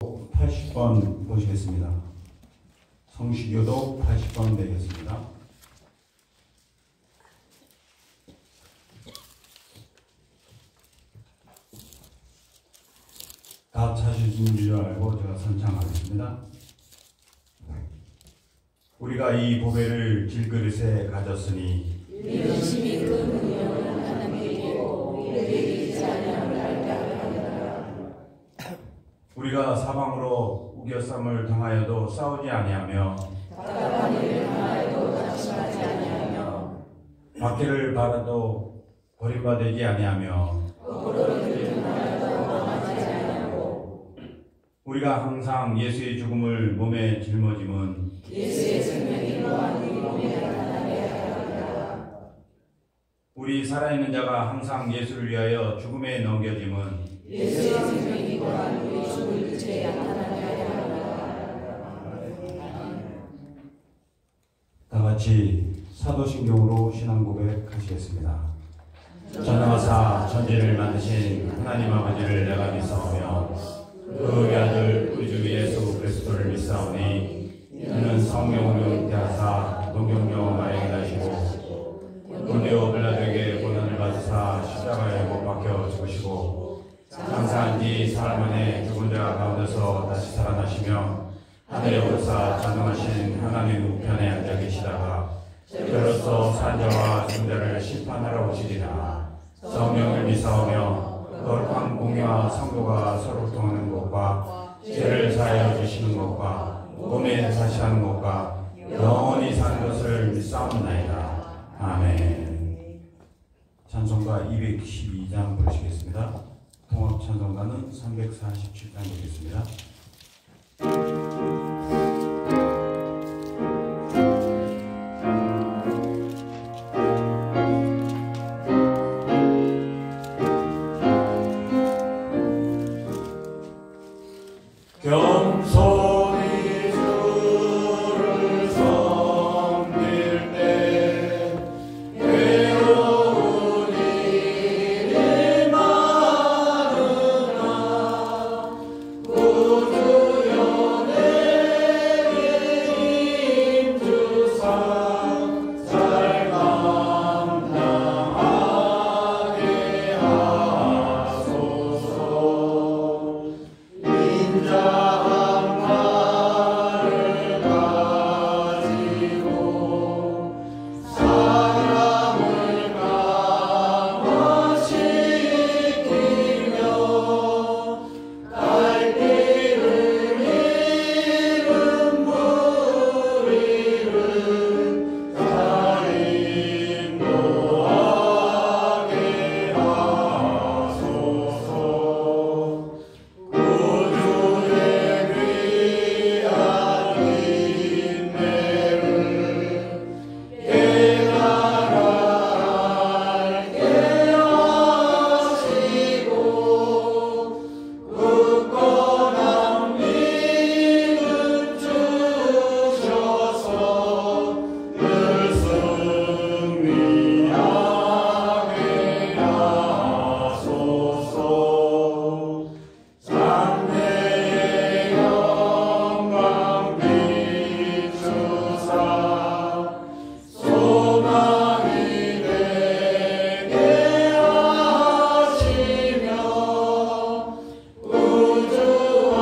80번 보시겠습니다. 성시교독 80번 되겠습니다. 다 찾으신 줄 알고 제가 선창하겠습니다. 우리가 이 보배를 질그릇에 가졌으니 열심히 그 능력을 하나님께 드리고 우리에게 있지 아니함을 알게 하리라. 우리가 사방으로 우겨쌈을 당하여도 싸우지 아니하며 답답한 일을 당하여도 낙심하지 아니하며 박해를 받아도 버림받지 아니하며 거꾸로 일을 당하여도 망하지 아니하고 우리가 항상 예수의 죽음을 몸에 짊어짐은 예수의 생명이 또한 우리 몸에 나타나게 하리라. 우리 살아있는 자가 항상 예수를 위하여 죽음에 넘겨짐은 예수의 생명이 또한 우리 죽을 그체에 나타나게 하리라. 다 같이 사도신경으로 신앙 고백하시겠습니다. 전능하사 천지를 만드신 하나님 아버지를 내가 믿사오며 그의 아들 우리 주 예수 그리스도를 믿사오니 이는 성령으로 잉태하사 동정녀 마리아에게 나시고 본디오 빌라도에게 고난을 받으사 십자가에 못 박혀 죽으시고 장사한 지 사흘 만에 죽은 자 가운데서 다시 살아나시며 하늘에 오르사 전능하신 하나님 우편에 앉아 계시다가 저로서 산자와 죽자를 심판하러 오시리라. 성령을 믿사오며 거룩한 공의와 성도가 서로 통하는 것과 죄를 사하여 주시는 것과 몸에 사시하는 것과 영원히 사는 것을 믿사옵나이다. 아멘. 찬송가 212장 부르시겠습니다. 통합 찬송가는 347장 되겠습니다. 겸손히 주를 섬길 때 괴로운 일이 많으나 구주여 내게 힘주사 잘 감당하게 하소서. 인자한 말을 가지고 사람을 강화시키며 갈 길을 잃은 무리를 잘 인도하게 하소서. 구주의 귀한 인내를 깨달아 알게 하시고 굳건한 믿음 주셔서 늘 승리하게 하소서. 장래의 영광 비추사 소망이 되게 하시며 우주와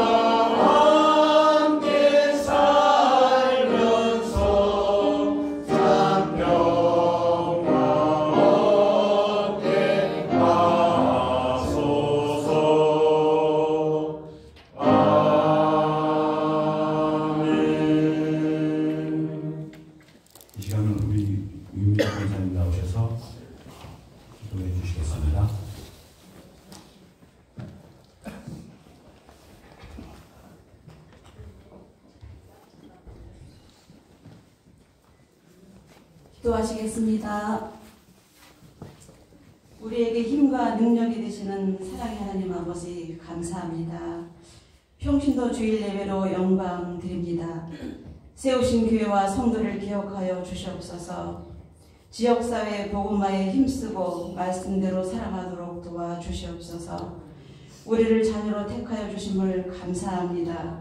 함께 살면서 산평화 얻게 하소서. 아멘. 이 시간은 우리 윤미정 권사님 나오셔서 기도해 주시겠습니다. 기도하시겠습니다. 우리에게 힘과 능력이 되시는 사랑의 하나님 아버지 감사합니다. 평신도 주일 예배로 영광 드립니다. 세우신 교회와 성도를 기억하여 주시옵소서. 지역사회 복음화에 힘쓰고 말씀대로 살아가도록 도와주시옵소서. 우리를 자녀로 택하여 주심을 감사합니다.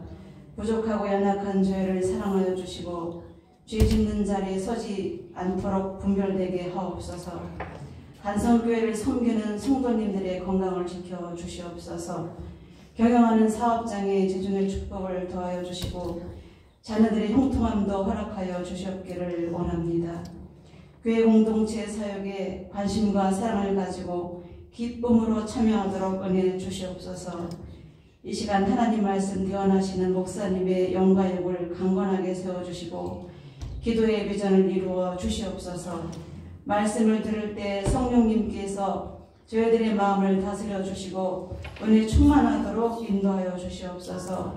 부족하고 연약한 저희를 사랑하여 주시고 죄 짓는 자리에 서지 않도록 분별되게 하옵소서. 간성교회를 섬기는 성도님들의 건강을 지켜 주시옵소서. 경영하는 사업장의 재중의 축복을 더하여 주시고 자녀들의 형통함도 허락하여 주시옵기를 원합니다. 교회 공동체 사역에 관심과 사랑을 가지고 기쁨으로 참여하도록 은혜 주시옵소서. 이 시간 하나님 말씀 대언하시는 목사님의 영과 육을 강건하게 세워주시고 기도의 비전을 이루어 주시옵소서. 말씀을 들을 때 성령님께서 저희들의 마음을 다스려 주시고 은혜 충만하도록 인도하여 주시옵소서.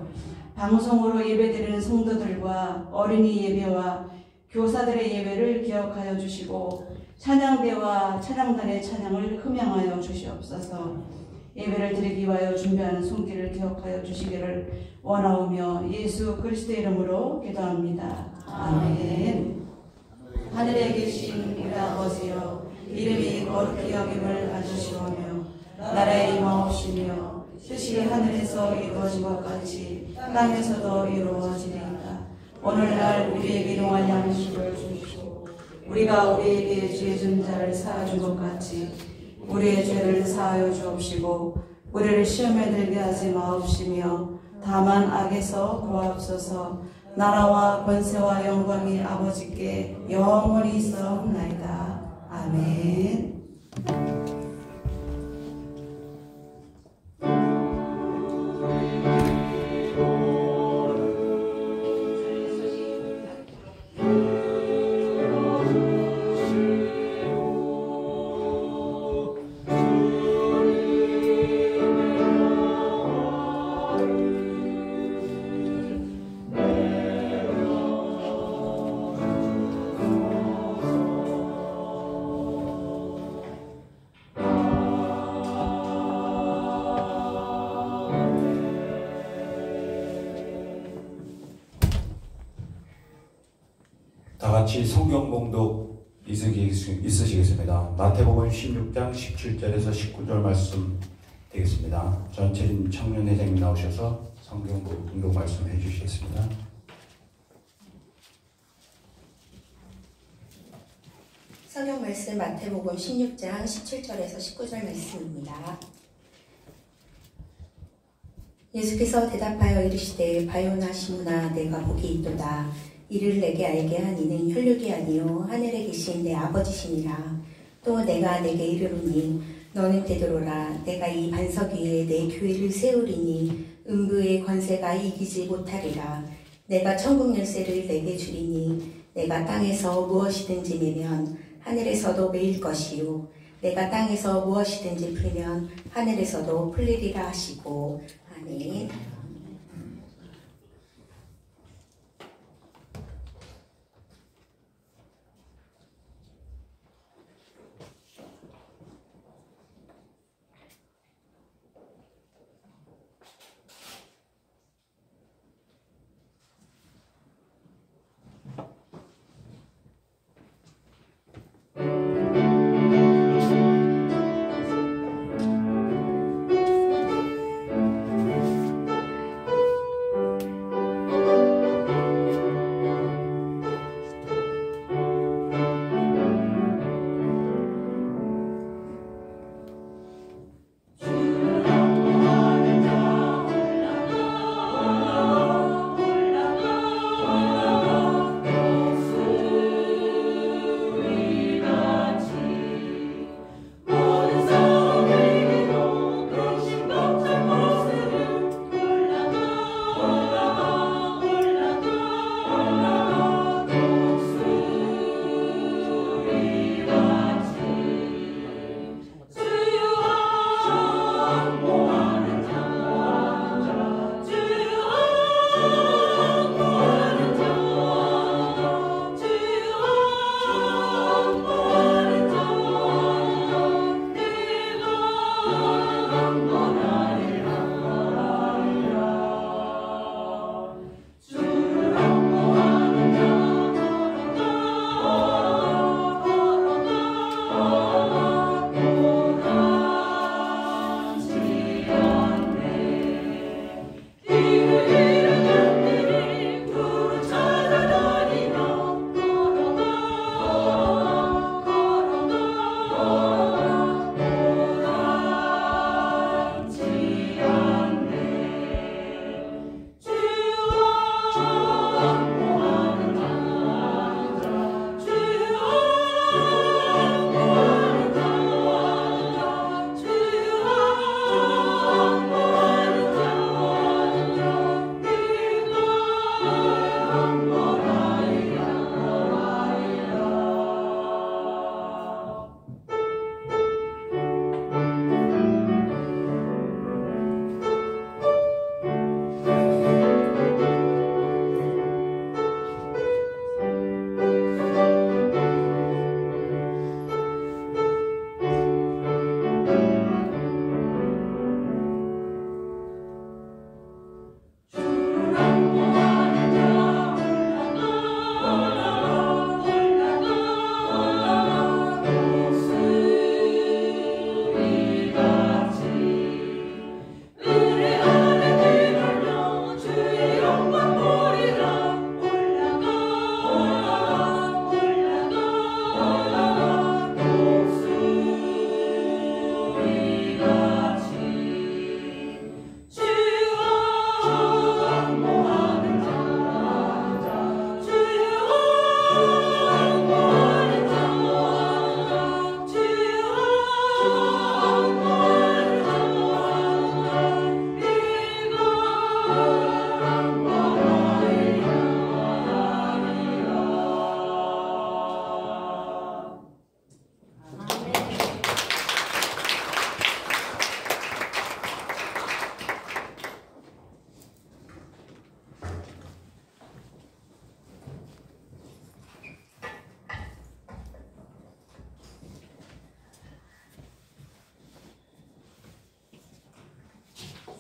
방송으로 예배드리는 성도들과 어린이 예배와 교사들의 예배를 기억하여 주시고 찬양대와 찬양단의 찬양을 흠양하여 주시옵소서. 예배를 드리기 위하여 준비하는 손길을 기억하여 주시기를 원하오며 예수 그리스도의 이름으로 기도합니다. 아멘. 하늘에 계신 우리 아버지여, 이름이 거룩히 여김을 받으시오며 나라의 임하옵시며 뜻이 하늘에서 이루어진 것 같이 땅에서도 이루어지리이다. 오늘날 우리에게 일용할 양식을 주시고 우리가 우리에게 죄 진 자를 사하준 것 같이 우리의 죄를 사하여 주옵시고 우리를 시험에 들게 하지 마옵시며 다만 악에서 구하옵소서. 나라와 권세와 영광이 아버지께 영원히 있사옵나이다. 아멘. 같이 성경 봉독 있으시겠습니다. 마태복음 16장 17절에서 19절 말씀 되겠습니다. 전철인 청년회장님 나오셔서 성경 봉독 말씀해 주시겠습니다. 성경 말씀 마태복음 16장 17절에서 19절 말씀입니다. 예수께서 대답하여 이르시되 바요나 시므나 내가 복이 있도다. 이를 내게 알게 한 이는 혈육이 아니요 하늘에 계신 내 아버지시니라. 또 내가 내게 이르노니 너는 베드로라. 내가 이 반석 위에 내 교회를 세우리니 음부의 권세가 이기지 못하리라. 내가 천국 열쇠를 내게 주리니 내가 땅에서 무엇이든지 매면 하늘에서도 매일 것이요 내가 땅에서 무엇이든지 풀면 하늘에서도 풀리리라 하시고. 아멘.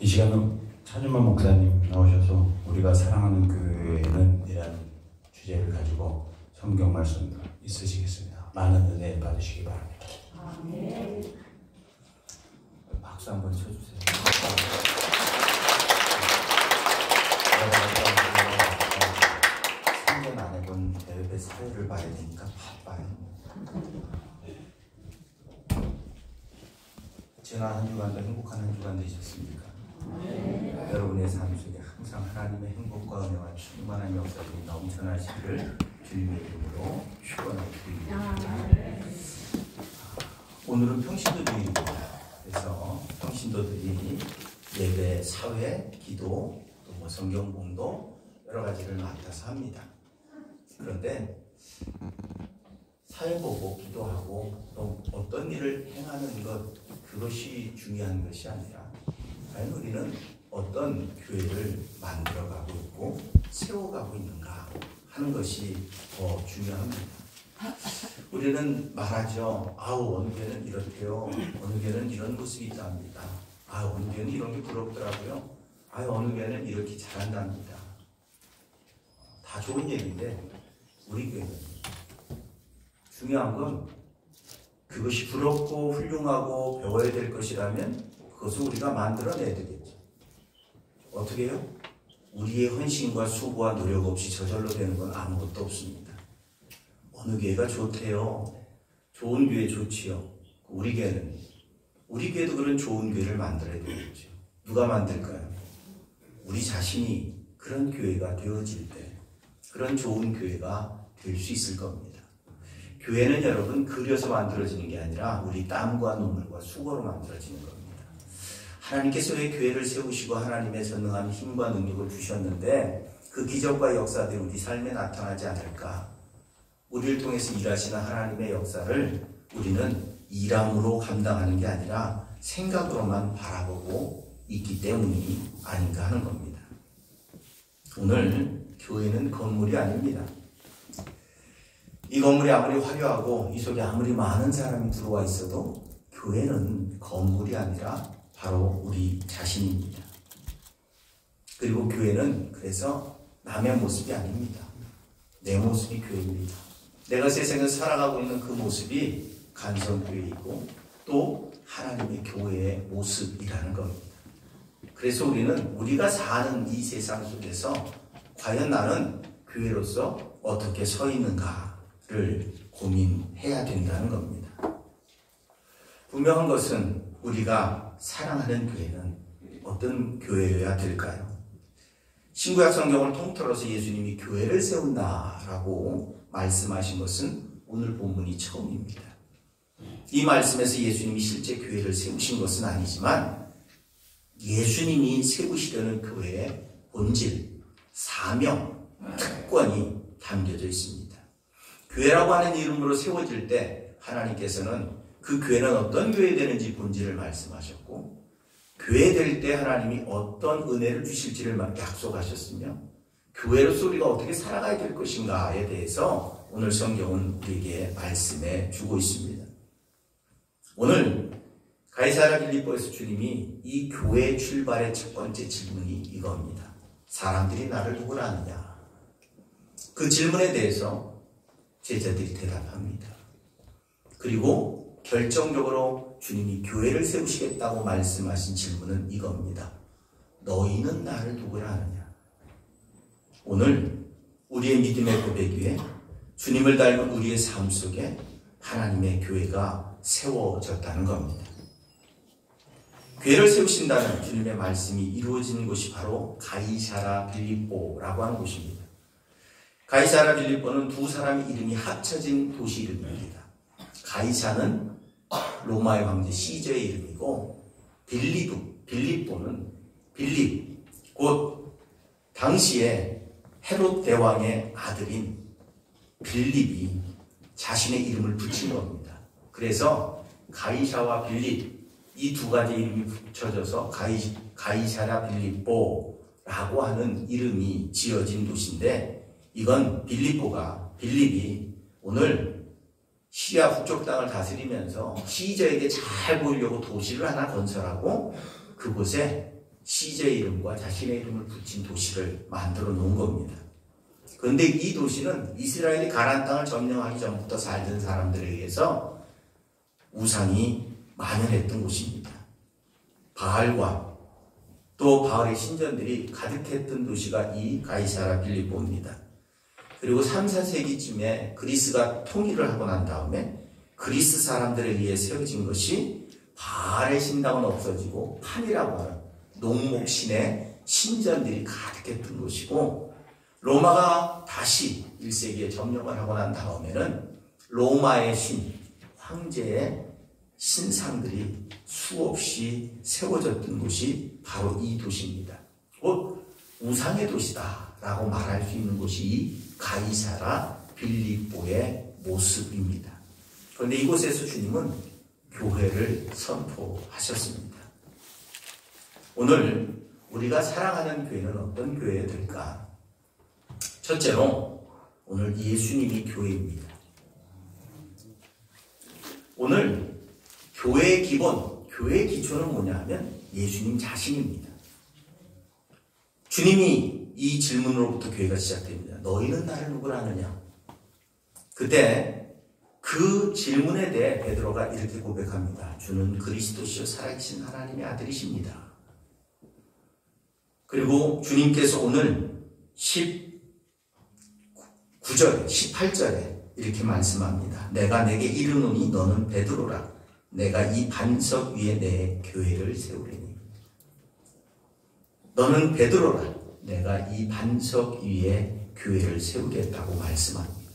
이 시간은 차준만 목사님 나오셔서 우리가 사랑하는 교회는 이라는 주제를 가지고 성경 말씀 있으시겠습니다. 많은 은혜 받으시기 바랍니다. 아멘. 박수 한번 쳐주세요. 생전 안 해본 대회 스타일을 봐야 되니까 바빠요. 지난 한 주간도 행복한 한 주간 되셨습니까? 네. 여러분의 삶 속에 항상 하나님의 행복과 은혜와 충만한 역사들이 넘쳐나시기를 주님의 이름으로 축원하고 드립니다. 오늘은 평신도주의입니다. 그래서 평신도들이 예배, 사회, 기도, 또 뭐 성경 공도 여러 가지를 맡아서 합니다. 그런데 사회 보고 기도하고 또 어떤 일을 행하는 것, 그것이 중요한 것이 아니라 과연 우리는 어떤 교회를 만들어가고 있고 세워가고 있는가 하는 것이 더 중요합니다. 우리는 말하죠. 아우, 어느 교회는 이렇대요. 어느 교회는 이런 모습이 있답니다. 아, 어느 교회는 이런 게 부럽더라고요. 아, 어느 교회는 이렇게 잘한답니다. 다 좋은 얘기인데 우리 교회는 중요한 건 그것이 부럽고 훌륭하고 배워야 될 것이라면 그것을 우리가 만들어내야 되겠죠. 어떻게 해요? 우리의 헌신과 수고와 노력 없이 저절로 되는 건 아무것도 없습니다. 어느 교회가 좋대요. 좋은 교회 좋지요. 우리 교회도 그런 좋은 교회를 만들어야 되겠죠. 누가 만들까요? 우리 자신이 그런 교회가 되어질 때 그런 좋은 교회가 될 수 있을 겁니다. 교회는 여러분 그려서 만들어지는 게 아니라 우리 땀과 눈물과 수고로 만들어지는 겁니다. 하나님께서 왜 교회를 세우시고 하나님의 전능한 힘과 능력을 주셨는데 그 기적과 역사들이 우리 삶에 나타나지 않을까? 우리를 통해서 일하시는 하나님의 역사를 우리는 일함으로 감당하는 게 아니라 생각으로만 바라보고 있기 때문이 아닌가 하는 겁니다. 오늘 교회는 건물이 아닙니다. 이 건물이 아무리 화려하고 이 속에 아무리 많은 사람이 들어와 있어도 교회는 건물이 아니라 바로 우리 자신입니다. 그리고 교회는 그래서 남의 모습이 아닙니다. 내 모습이 교회입니다. 내가 세상에서 살아가고 있는 그 모습이 간성교회이고 또 하나님의 교회의 모습이라는 겁니다. 그래서 우리는 우리가 사는 이 세상 속에서 과연 나는 교회로서 어떻게 서 있는가를 고민해야 된다는 겁니다. 분명한 것은 우리가 사랑하는 교회는 어떤 교회여야 될까요? 신구약 성경을 통틀어서 예수님이 교회를 세운다라고 말씀하신 것은 오늘 본문이 처음입니다. 이 말씀에서 예수님이 실제 교회를 세우신 것은 아니지만 예수님이 세우시려는 교회의 본질, 사명, 특권이 담겨져 있습니다. 교회라고 하는 이름으로 세워질 때 하나님께서는 그 교회는 어떤 교회 되는지 본질을 말씀하셨고 교회 될 때 하나님이 어떤 은혜를 주실지를 약속하셨으며 교회로서 우리가 어떻게 살아가야 될 것인가에 대해서 오늘 성경은 우리에게 말씀해 주고 있습니다. 오늘 가이사랴 빌립보에서 주님이 이 교회 출발의 첫 번째 질문이 이겁니다. 사람들이 나를 누구라 하느냐? 그 질문에 대해서 제자들이 대답합니다. 그리고 결정적으로 주님이 교회를 세우시겠다고 말씀하신 질문은 이겁니다. 너희는 나를 누구라 하느냐? 오늘 우리의 믿음의 고백 위에 주님을 닮은 우리의 삶 속에 하나님의 교회가 세워졌다는 겁니다. 교회를 세우신다는 주님의 말씀이 이루어지는 곳이 바로 가이사랴 빌립보라고 하는 곳입니다. 가이사랴 빌립보는 두 사람의 이름이 합쳐진 도시 이름입니다. 가이사는 로마의 황제 시저의 이름이고 빌립보는 빌립, 곧 당시에 헤롯 대왕의 아들인 빌립이 자신의 이름을 붙인 겁니다. 그래서 가이사와 빌립 이 두 가지 이름이 붙여져서 가이사랴 빌립보라고 하는 이름이 지어진 도시인데 이건 빌립이 오늘 시리아 북쪽 땅을 다스리면서 시저에게 잘 보이려고 도시를 하나 건설하고 그곳에 시저의 이름과 자신의 이름을 붙인 도시를 만들어 놓은 겁니다. 그런데 이 도시는 이스라엘이 가나안 땅을 점령하기 전부터 살던 사람들에 의해서 우상이 만연했던 곳입니다. 바알과 또 바알의 신전들이 가득했던 도시가 이 가이사라 빌립보입니다. 그리고 3, 4세기쯤에 그리스가 통일을 하고 난 다음에 그리스 사람들에 의해 세워진 것이 바알의 신당은 없어지고 판이라고 하는 농목신의 신전들이 가득했던 곳이고, 로마가 다시 1세기에 점령을 하고 난 다음에는 로마의 신, 황제의 신상들이 수없이 세워졌던 곳이 바로 이 도시입니다. 곧 우상의 도시다 라고 말할 수 있는 곳이 이 가이사라 빌립보의 모습입니다. 그런데 이곳에서 주님은 교회를 선포하셨습니다. 오늘 우리가 사랑하는 교회는 어떤 교회가 될까? 첫째로 오늘 예수님이 교회입니다. 오늘 교회의 기본, 교회의 기초는 뭐냐 하면 예수님 자신입니다. 주님이 이 질문으로부터 교회가 시작됩니다. 너희는 나를 누구라 하느냐? 그때 그 질문에 대해 베드로가 이렇게 고백합니다. 주는 그리스도시요 살아계신 하나님의 아들이십니다. 그리고 주님께서 오늘 19절에 18절에 이렇게 말씀합니다. 내가 내게 이르노니 너는 베드로라. 내가 이 반석 위에 내 교회를 세우리니. 너는 베드로라. 내가 이 반석 위에 교회를 세우겠다고 말씀합니다.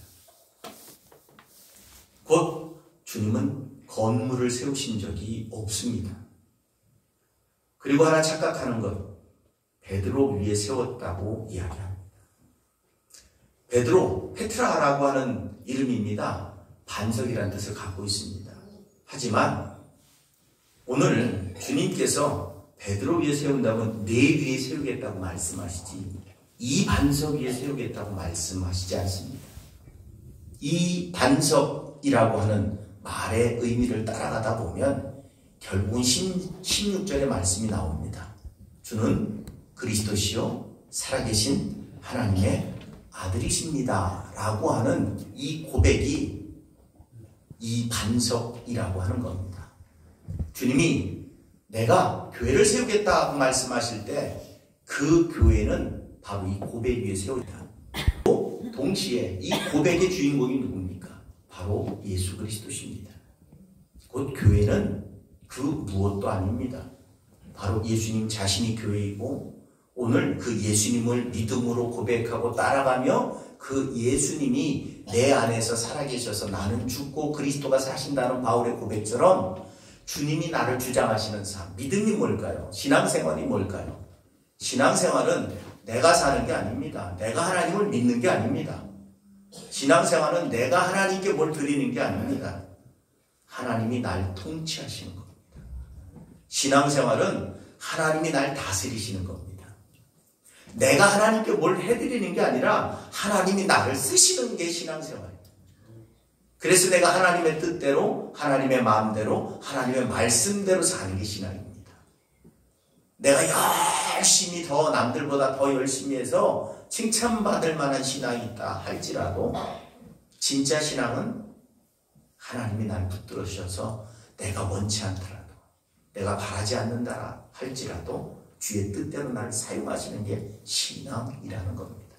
곧 주님은 건물을 세우신 적이 없습니다. 그리고 하나 착각하는 것, 베드로 위에 세웠다고 이야기합니다. 베드로, 페트라라고 하는 이름입니다. 반석이라는 뜻을 갖고 있습니다. 하지만 오늘 주님께서 베드로 위에 세운다면 내 위에 세우겠다고 말씀하시지 이 반석 위에 세우겠다고 말씀하시지 않습니다. 이 반석이라고 하는 말의 의미를 따라가다 보면 결국은 16절의 말씀이 나옵니다. 주는 그리스도시요 살아계신 하나님의 아들이십니다 라고 하는 이 고백이 이 반석이라고 하는 겁니다. 주님이 내가 교회를 세우겠다고 말씀하실 때 그 교회는 바로 이 고백 위에 세우다. 동시에 이 고백의 주인공이 누굽니까? 바로 예수 그리스도십니다. 곧 교회는 그 무엇도 아닙니다. 바로 예수님 자신이 교회이고, 오늘 그 예수님을 믿음으로 고백하고 따라가며 그 예수님이 내 안에서 살아계셔서 나는 죽고 그리스도가 사신다는 바울의 고백처럼 주님이 나를 주장하시는 삶, 믿음이 뭘까요? 신앙생활이 뭘까요? 신앙생활은 내가 사는 게 아닙니다. 내가 하나님을 믿는 게 아닙니다. 신앙생활은 내가 하나님께 뭘 드리는 게 아닙니다. 하나님이 날 통치하시는 겁니다. 신앙생활은 하나님이 날 다스리시는 겁니다. 내가 하나님께 뭘 해드리는 게 아니라 하나님이 나를 쓰시는 게 신앙생활입니다. 그래서 내가 하나님의 뜻대로, 하나님의 마음대로, 하나님의 말씀대로 사는 게 신앙입니다. 내가 열심히 더 남들보다 더 열심히 해서 칭찬받을 만한 신앙이 있다 할지라도 진짜 신앙은 하나님이 날 붙들어 주셔서 내가 원치 않더라도, 내가 바라지 않는다 할지라도 주의 뜻대로 나를 사용하시는 게 신앙이라는 겁니다.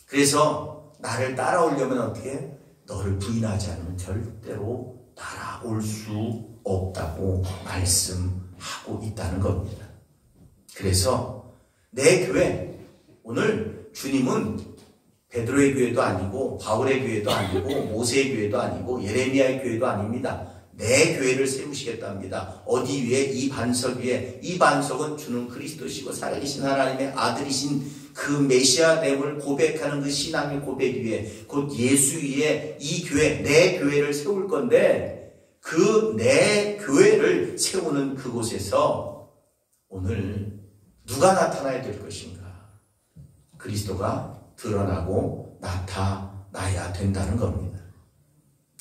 그래서 나를 따라오려면 어떻게? 너를 부인하지 않으면 절대로 따라올 수 없다고 말씀하고 있다는 겁니다. 그래서 내 교회, 오늘 주님은 베드로의 교회도 아니고 바울의 교회도 아니고 모세의 교회도 아니고 예레미야의 교회도 아닙니다. 내 교회를 세우시겠답니다. 어디 위에? 이 반석 위에. 이 반석은 주는 그리스도시고 살아계신 하나님의 아들이신 그 메시아됨을 고백하는 그 신앙의 고백 위에, 곧 예수 위에 이 교회, 내 교회를 세울 건데, 그 내 교회를 세우는 그곳에서 오늘 누가 나타나야 될 것인가? 그리스도가 드러나고 나타나야 된다는 겁니다.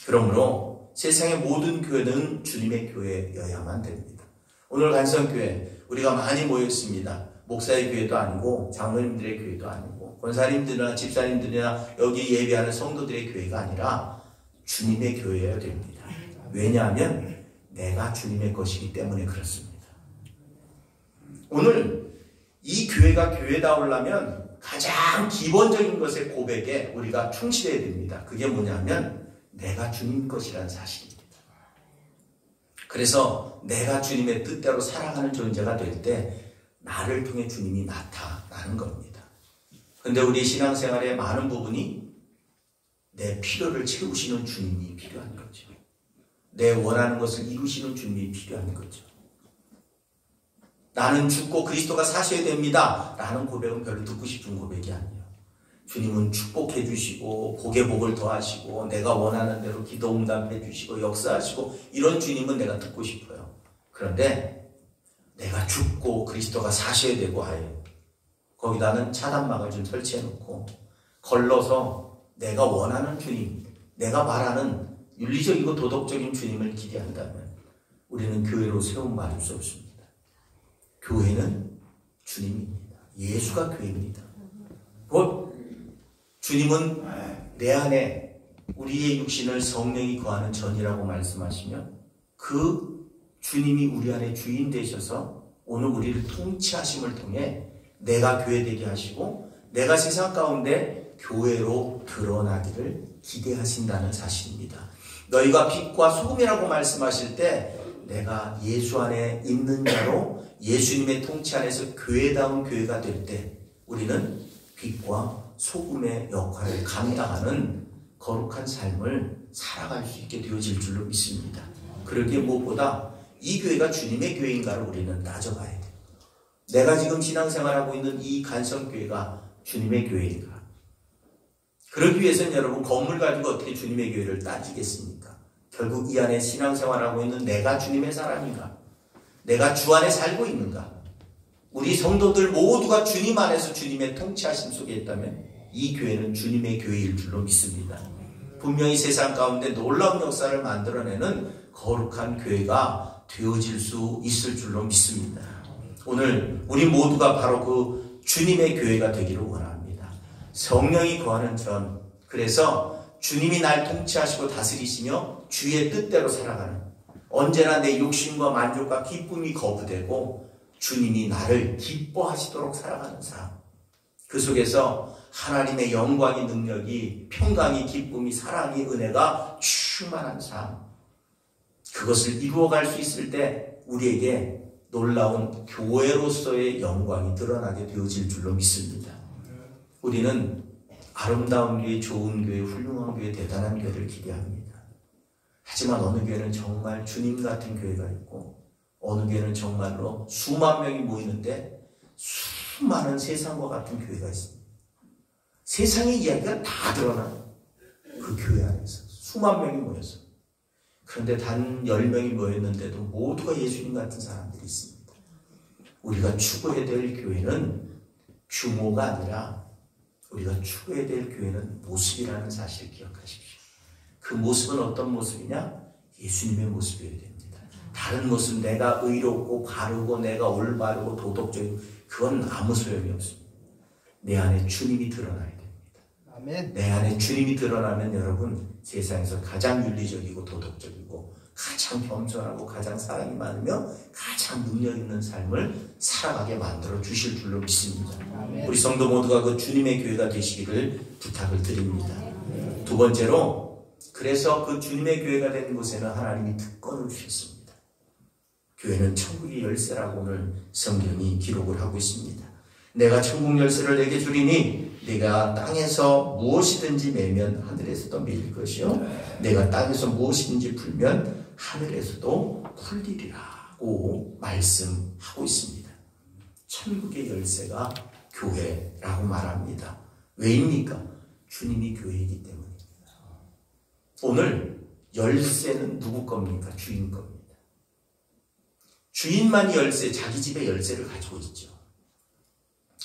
그러므로 세상의 모든 교회는 주님의 교회여야만 됩니다. 오늘 간성교회 우리가 많이 모였습니다. 목사의 교회도 아니고 장로님들의 교회도 아니고 권사님들이나 집사님들이나 여기 예배하는 성도들의 교회가 아니라 주님의 교회여야 됩니다. 왜냐하면 내가 주님의 것이기 때문에 그렇습니다. 오늘 이 교회가 교회다우려면 가장 기본적인 것의 고백에 우리가 충실해야 됩니다. 그게 뭐냐면 내가 주님 것이라는 사실입니다. 그래서 내가 주님의 뜻대로 살아가는 존재가 될 때 나를 통해 주님이 나타나는 겁니다. 그런데 우리 신앙생활의 많은 부분이 내 필요를 채우시는 주님이 필요한 거죠. 내 원하는 것을 이루시는 주님이 필요한 거죠. 나는 죽고 그리스도가 사셔야 됩니다 라는 고백은 별로 듣고 싶은 고백이 아니에요. 주님은 축복해 주시고 복에 복을 더하시고 내가 원하는 대로 기도 응답해 주시고 역사하시고 이런 주님은 내가 듣고 싶어요. 그런데 내가 죽고 그리스도가 사셔야 되고 하여 거기다는 차단막을 좀 설치해 놓고 걸러서 내가 원하는 주님, 내가 말하는 윤리적이고 도덕적인 주님을 기대한다면 우리는 교회로 세움 맞을 수 없습니다. 교회는 주님입니다. 예수가 교회입니다. 곧 주님은 내 안에 우리의 육신을 성령이 거하는 전이라고 말씀하시면 그 주님이 우리 안에 주인 되셔서 오늘 우리를 통치하심을 통해 내가 교회 되게 하시고 내가 세상 가운데 교회로 드러나기를 기대하신다는 사실입니다. 너희가 빛과 소금이라고 말씀하실 때 내가 예수 안에 있는 자로 예수님의 통치 안에서 교회다운 교회가 될 때 우리는 빛과 소금의 역할을 감당하는 거룩한 삶을 살아갈 수 있게 되어질 줄로 믿습니다. 그러기에 무엇보다 이 교회가 주님의 교회인가를 우리는 따져봐야 돼요. 내가 지금 신앙생활하고 있는 이 간성교회가 주님의 교회인가? 그러기 위해서는 여러분 건물 가지고 어떻게 주님의 교회를 따지겠습니까? 결국 이 안에 신앙생활하고 있는 내가 주님의 사람인가? 내가 주 안에 살고 있는가? 우리 성도들 모두가 주님 안에서 주님의 통치하심 속에 있다면 이 교회는 주님의 교회일 줄로 믿습니다. 분명히 세상 가운데 놀라운 역사를 만들어내는 거룩한 교회가 되어질 수 있을 줄로 믿습니다. 오늘 우리 모두가 바로 그 주님의 교회가 되기를 원합니다. 성령이 거하는 전, 그래서 주님이 날 통치하시고 다스리시며 주의 뜻대로 살아가는, 언제나 내 욕심과 만족과 기쁨이 거부되고 주님이 나를 기뻐하시도록 살아가는 삶, 그 속에서 하나님의 영광이, 능력이, 평강이, 기쁨이, 사랑이, 은혜가 충만한 삶, 그것을 이루어갈 수 있을 때 우리에게 놀라운 교회로서의 영광이 드러나게 되어질 줄로 믿습니다. 우리는 아름다운 교회, 좋은 교회, 훌륭한 교회, 대단한 교회를 기대합니다. 하지만 어느 교회는 정말 주님 같은 교회가 있고 어느 교회는 정말로 수만 명이 모이는데 수많은 세상과 같은 교회가 있습니다. 세상의 이야기가 다 드러나요. 그 교회 안에서 수만 명이 모여서. 그런데 단 10명이 모였는데도 모두가 예수님 같은 사람들이 있습니다. 우리가 추구해야 될 교회는 규모가 아니라 우리가 추구해야 될 교회는 모습이라는 사실을 기억하십시오. 그 모습은 어떤 모습이냐? 예수님의 모습이어야 됩니다. 다른 모습, 내가 의롭고 바르고 내가 올바르고 도덕적이고 그건 아무 소용이 없습니다. 내 안에 주님이 드러나야 됩니다. 아멘. 내 안에 주님이 드러나면 여러분 세상에서 가장 윤리적이고 도덕적이고 가장 겸손하고 가장 사랑이 많으며 가장 능력 있는 삶을 살아가게 만들어 주실 줄로 믿습니다. 아멘. 우리 성도 모두가 그 주님의 교회가 되시기를 부탁을 드립니다. 아멘. 두 번째로, 그래서 그 주님의 교회가 된 곳에는 하나님이 특권을 주셨습니다. 교회는 천국의 열쇠라고 오늘 성경이 기록을 하고 있습니다. 내가 천국 열쇠를 내게 주리니 내가 땅에서 무엇이든지 매면 하늘에서도 매일 것이요 내가 땅에서 무엇이든지 풀면 하늘에서도 풀리리라고 말씀하고 있습니다. 천국의 열쇠가 교회라고 말합니다. 왜입니까? 주님이 교회이기 때문입니다. 오늘 열쇠는 누구 겁니까? 주인 겁니다. 주인만이 열쇠, 자기 집의 열쇠를 가지고 있죠.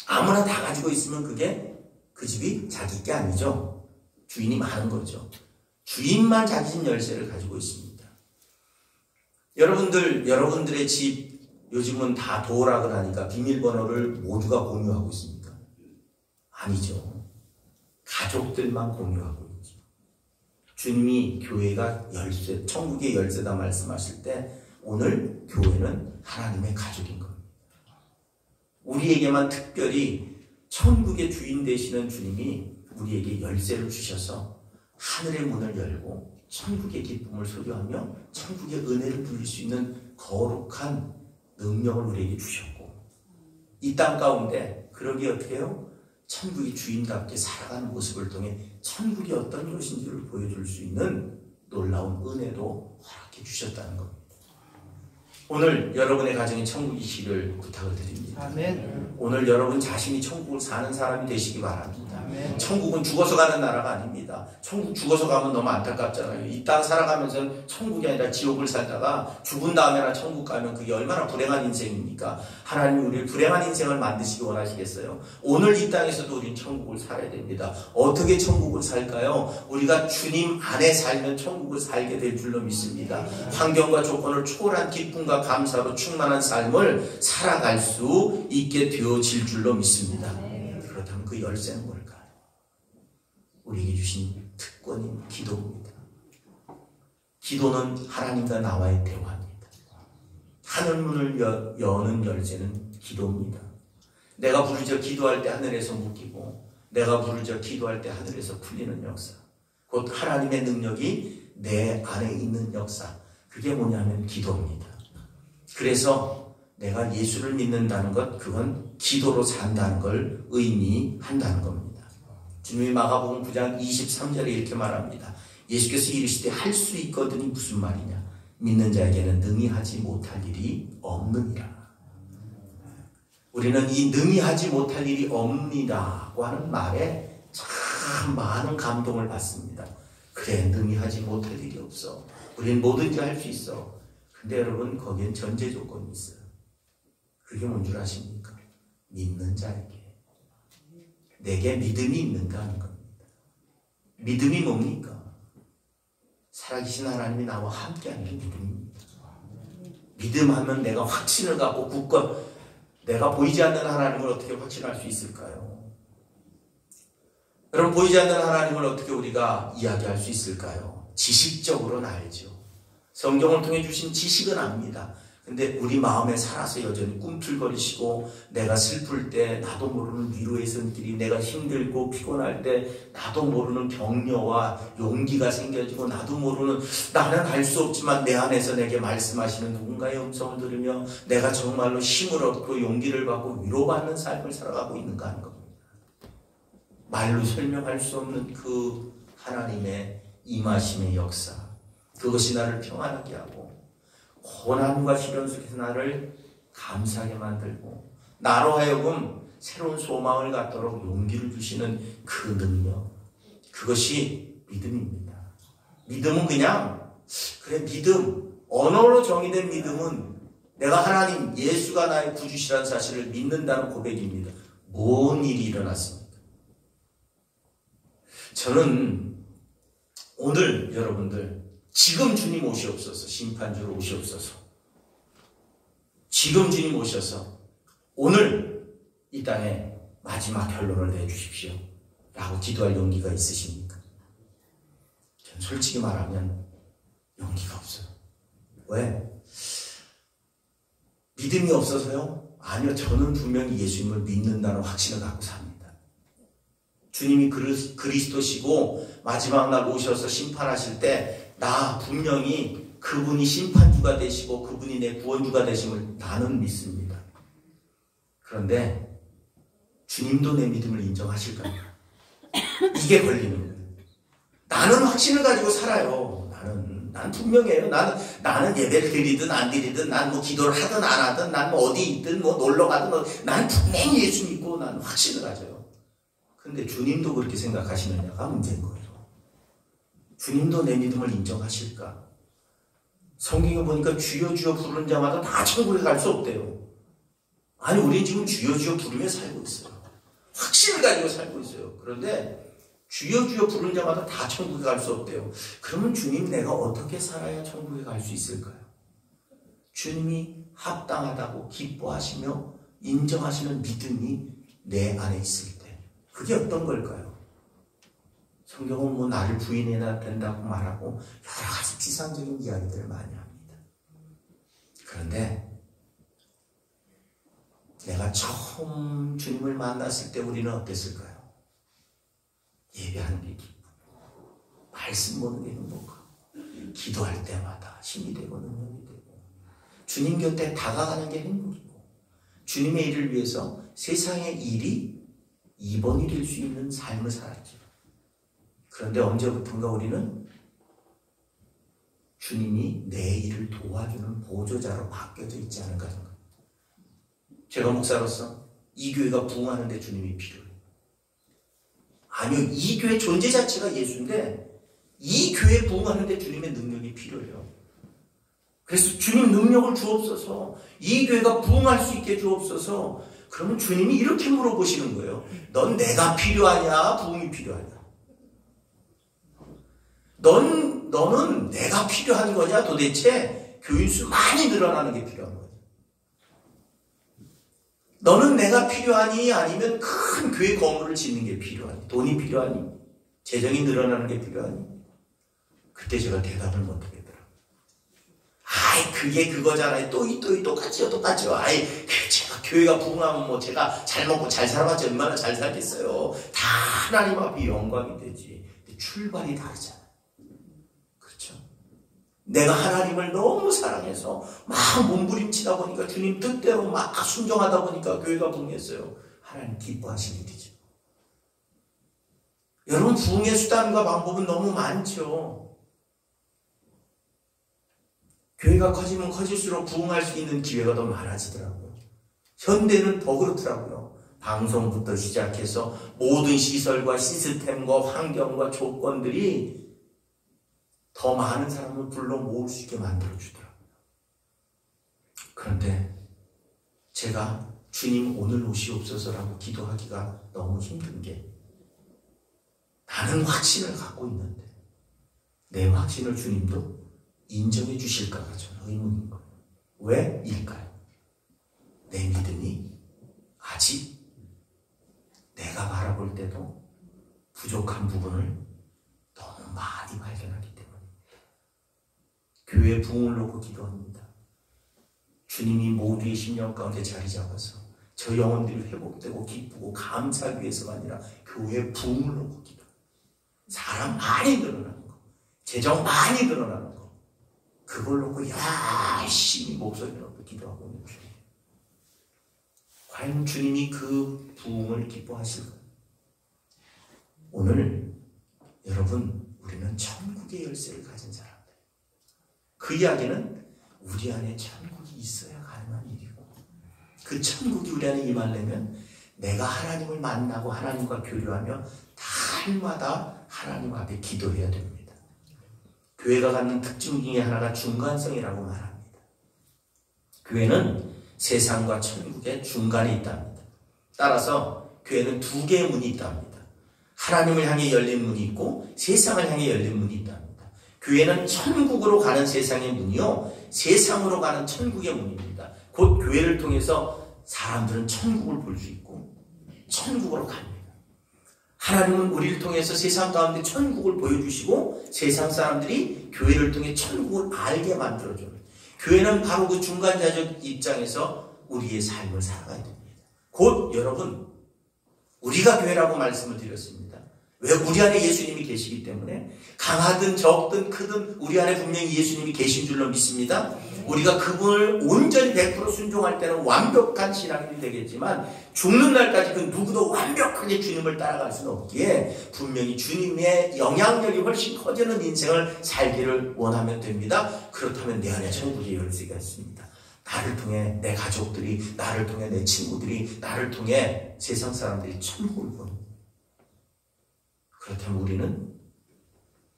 아무나 다 가지고 있으면 그게 그 집이 자기 게 아니죠. 주인이 많은 거죠. 주인만 자기 집 열쇠를 가지고 있습니다. 여러분들의 집 요즘은 다 도락을 하니까 비밀번호를 모두가 공유하고 있습니까? 아니죠. 가족들만 공유하고 있죠. 주님이 교회가 열쇠, 천국의 열쇠다 말씀하실 때 오늘 교회는 하나님의 가족인 겁니다. 우리에게만 특별히 천국의 주인 되시는 주님이 우리에게 열쇠를 주셔서 하늘의 문을 열고 천국의 기쁨을 소유하며 천국의 은혜를 누릴 수 있는 거룩한 능력을 우리에게 주셨고, 이 땅 가운데 그러기에 어떻게 해요? 천국의 주인답게 살아가는 모습을 통해 천국이 어떤 것인지를 보여줄 수 있는 놀라운 은혜도 허락해 주셨다는 겁니다. 오늘 여러분의 가정이 천국이시기를 부탁을 드립니다. 아멘. 오늘 여러분 자신이 천국을 사는 사람이 되시기 바랍니다. 아멘. 천국은 죽어서 가는 나라가 아닙니다. 천국 죽어서 가면 너무 안타깝잖아요. 이 땅 살아가면서 천국이 아니라 지옥을 살다가 죽은 다음에나 천국 가면 그게 얼마나 불행한 인생입니까? 하나님이 우리를 불행한 인생을 만드시기 원하시겠어요? 오늘 이 땅에서도 우리는 천국을 살아야 됩니다. 어떻게 천국을 살까요? 우리가 주님 안에 살면 천국을 살게 될 줄로 믿습니다. 환경과 조건을 초월한 기쁨과 감사로 충만한 삶을 살아갈 수 있게 되어질 줄로 믿습니다. 그렇다면 그 열쇠는 뭘까요? 우리에게 주신 특권인 기도입니다. 기도는 하나님과 나와의 대화입니다. 하늘문을 여는 열쇠는 기도입니다. 내가 부르짖어 기도할 때 하늘에서 묶이고, 내가 부르짖어 기도할 때 하늘에서 풀리는 역사, 곧 하나님의 능력이 내 안에 있는 역사, 그게 뭐냐면 기도입니다. 그래서 내가 예수를 믿는다는 것, 그건 기도로 산다는 걸 의미한다는 겁니다. 주님이 마가복음 9장 23절에 이렇게 말합니다. 예수께서 이르시되 할 수 있거든이 무슨 말이냐? 믿는 자에게는 능히 하지 못할 일이 없느니라. 우리는 이 능히 하지 못할 일이 없니라고 하는 말에 참 많은 감동을 받습니다. 그래, 능히 하지 못할 일이 없어. 우리는 뭐든지 할 수 있어. 근데 여러분, 거기엔 전제 조건이 있어요. 그게 뭔 줄 아십니까? 믿는 자에게. 내게 믿음이 있는가 하는 겁니다. 믿음이 뭡니까? 살아계신 하나님이 나와 함께하는 게 믿음입니다. 믿음하면 내가 확신을 갖고 굳건, 내가 보이지 않는 하나님을 어떻게 확신할 수 있을까요? 여러분, 보이지 않는 하나님을 어떻게 우리가 이야기할 수 있을까요? 지식적으로는 알죠. 성경을 통해 주신 지식은 압니다. 근데 우리 마음에 살아서 여전히 꿈틀거리시고, 내가 슬플 때 나도 모르는 위로의 손길이, 내가 힘들고 피곤할 때 나도 모르는 격려와 용기가 생겨지고, 나도 모르는, 나는 알 수 없지만 내 안에서 내게 말씀하시는 누군가의 음성을 들으며 내가 정말로 힘을 얻고 용기를 받고 위로받는 삶을 살아가고 있는가 하는 겁니다. 말로 설명할 수 없는 그 하나님의 임하심의 역사, 그것이 나를 평안하게 하고 고난과 시련 속에서 나를 감사하게 만들고, 나로 하여금 새로운 소망을 갖도록 용기를 주시는 그 능력, 그것이 믿음입니다. 믿음은 그냥, 그래, 믿음, 언어로 정의된 믿음은 내가 하나님, 예수가 나의 구주시라는 사실을 믿는다는 고백입니다. 뭔 일이 일어났습니까? 저는 오늘 여러분들, 지금 주님 오시옵소서, 심판주로 오시옵소서. 지금 주님 오셔서 오늘 이 땅에 마지막 결론을 내주십시오 라고 기도할 용기가 있으십니까? 전 솔직히 말하면 용기가 없어요. 왜? 믿음이 없어서요? 아니요, 저는 분명히 예수님을 믿는다는 확신을 갖고 삽니다. 주님이 그리스도시고 마지막 날 오셔서 심판하실 때 나 분명히 그분이 심판주가 되시고 그분이 내 구원주가 되심을 나는 믿습니다. 그런데 주님도 내 믿음을 인정하실까요? 이게 걸리는 거예요. 나는 확신을 가지고 살아요. 난 분명해요. 나는 예배를 드리든 안 드리든, 난 뭐 기도를 하든 안 하든, 난 뭐 어디 있든 뭐 놀러 가든, 난 분명히 예수 믿고 나는 확신을 가져요. 근데 주님도 그렇게 생각하시느냐가 문제인 거예요. 주님도 내 믿음을 인정하실까? 성경에 보니까 주여 주여 부르는 자마다 다 천국에 갈 수 없대요. 아니, 우린 지금 주여 주여 부르며 살고 있어요. 확신을 가지고 살고 있어요. 그런데 주여 주여 부르는 자마다 다 천국에 갈 수 없대요. 그러면 주님, 내가 어떻게 살아야 천국에 갈 수 있을까요? 주님이 합당하다고 기뻐하시며 인정하시는 믿음이 내 안에 있을 때 그게 어떤 걸까요? 성경은 뭐 나를 부인해야 된다고 말하고 여러 가지 지상적인 이야기들을 많이 합니다. 그런데 내가 처음 주님을 만났을 때 우리는 어땠을까요? 예배하는 게 기쁘고 말씀 보는 게 행복하고 기도할 때마다 힘이 되고 능력이 되고 주님 곁에 다가가는 게 행복이고 주님의 일을 위해서 세상의 일이 2번 일일 수 있는 삶을 살았죠. 그런데 언제부턴가 우리는 주님이 내 일을 도와주는 보조자로 바뀌어져 있지 않은가 생각합니다. 제가 목사로서 이 교회가 부흥하는 데 주님이 필요해요. 아니요, 이 교회 존재 자체가 예수인데 이 교회 부흥하는 데 주님의 능력이 필요해요. 그래서 주님 능력을 주옵소서, 이 교회가 부흥할 수 있게 주옵소서. 그러면 주님이 이렇게 물어보시는 거예요. 넌 내가 필요하냐, 부흥이 필요하냐? 너는 내가 필요한 거냐? 도대체 교인 수 많이 늘어나는 게 필요한 거냐? 너는 내가 필요하니? 아니면 큰 교회 건물을 짓는 게 필요하니? 돈이 필요하니? 재정이 늘어나는 게 필요하니? 그때 제가 대답을 못하겠더라고요. 아이, 그게 그거잖아요. 똑같죠. 아이, 제가 교회가 부흥하면 뭐 제가 잘 먹고 잘 살아봤자 얼마나 잘 살겠어요. 다 하나님 앞에 영광이 되지. 근데 출발이 다르잖아요. 그렇죠? 내가 하나님을 너무 사랑해서 막 몸부림치다 보니까 주님 뜻대로 막 순종하다 보니까 교회가 부흥했어요. 하나님 기뻐하신 일이죠. 여러분, 부흥의 수단과 방법은 너무 많죠. 교회가 커지면 커질수록 부흥할 수 있는 기회가 더 많아지더라고요. 현대는 더 그렇더라고요. 방송부터 시작해서 모든 시설과 시스템과 환경과 조건들이 더 많은 사람을 불러 모을 수 있게 만들어주더라고요. 그런데 제가 주님 오늘 오시옵소서라고 기도하기가 너무 힘든 게 나는 확신을 갖고 있는데 내 확신을 주님도 인정해 주실까가 저는 의문인 거예요. 왜일까요? 내 믿음이 아직 내가 바라볼 때도 부족한 부분을 너무 많이 발견하기 때문입니다. 교회 부흥을 놓고 기도합니다. 주님이 모두의 심령 가운데 자리 잡아서 저 영혼들이 회복되고 기쁘고 감사하기 위해서가 아니라 교회 부흥을 놓고 기도합니다. 사람 많이 늘어나는 거, 재정 많이 늘어나는 거, 그걸 놓고 열심히 목소리 높여 기도하고 있는 주님. 과연 주님이 그 부흥을 기뻐하실까요? 오늘 여러분, 우리는 천국의 열쇠를 가진 사람들. 그 이야기는 우리 안에 천국이 있어야 가능한 일이고, 그 천국이 우리 안에 임하려면 내가 하나님을 만나고 하나님과 교류하며 달마다 하나님 앞에 기도해야 됩니다. 교회가 갖는 특징 중에 하나가 중간성이라고 말합니다. 교회는 세상과 천국의 중간에 있답니다. 따라서 교회는 두 개의 문이 있답니다. 하나님을 향해 열린 문이 있고 세상을 향해 열린 문이 있답니다. 교회는 천국으로 가는 세상의 문이요, 세상으로 가는 천국의 문입니다. 곧 교회를 통해서 사람들은 천국을 볼 수 있고 천국으로 갑니다. 하나님은 우리를 통해서 세상 가운데 천국을 보여주시고 세상 사람들이 교회를 통해 천국을 알게 만들어줘요. 교회는 바로 그 중간자적 입장에서 우리의 삶을 살아가야 됩니다. 곧 여러분, 우리가 교회라고 말씀을 드렸습니다. 왜? 우리 안에 예수님이 계시기 때문에 강하든 적든 크든 우리 안에 분명히 예수님이 계신 줄로 믿습니다. 우리가 그분을 온전히 100% 순종할 때는 완벽한 신앙인이 되겠지만 죽는 날까지 그 누구도 완벽하게 주님을 따라갈 수는 없기에 분명히 주님의 영향력이 훨씬 커지는 인생을 살기를 원하면 됩니다. 그렇다면 내 안에 천국의 열쇠가 있습니다. 나를 통해 내 가족들이, 나를 통해 내 친구들이, 나를 통해 세상 사람들이 천국을 보는, 그렇다면 우리는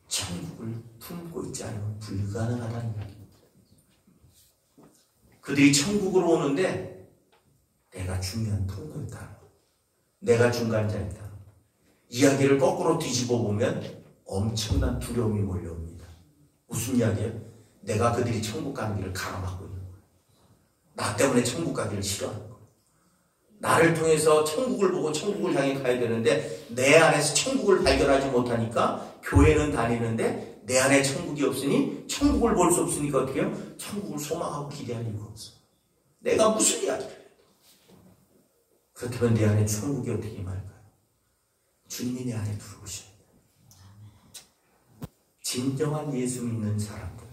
천국을 품고 있지 않으면 불가능하다는 이야기입니다. 그들이 천국으로 오는데 내가 중요한 통로였다, 내가 중간자였다. 이야기를 거꾸로 뒤집어 보면 엄청난 두려움이 몰려옵니다. 무슨 이야기예요? 내가 그들이 천국 가는 길을 가로막고 있는 거예요. 나 때문에 천국 가기를 싫어하는 거예요. 나를 통해서 천국을 보고 천국을 향해 가야 되는데 내 안에서 천국을 발견하지 못하니까 교회는 다니는데 내 안에 천국이 없으니 천국을 볼 수 없으니까 어떻게 해요? 천국을 소망하고 기대할 이유가 없어. 내가 무슨 이야기를 해도. 그렇다면 내 안에 천국이 어떻게 임할까요? 주님이 내 안에 들어오셔야 돼요. 진정한 예수 믿는 사람들,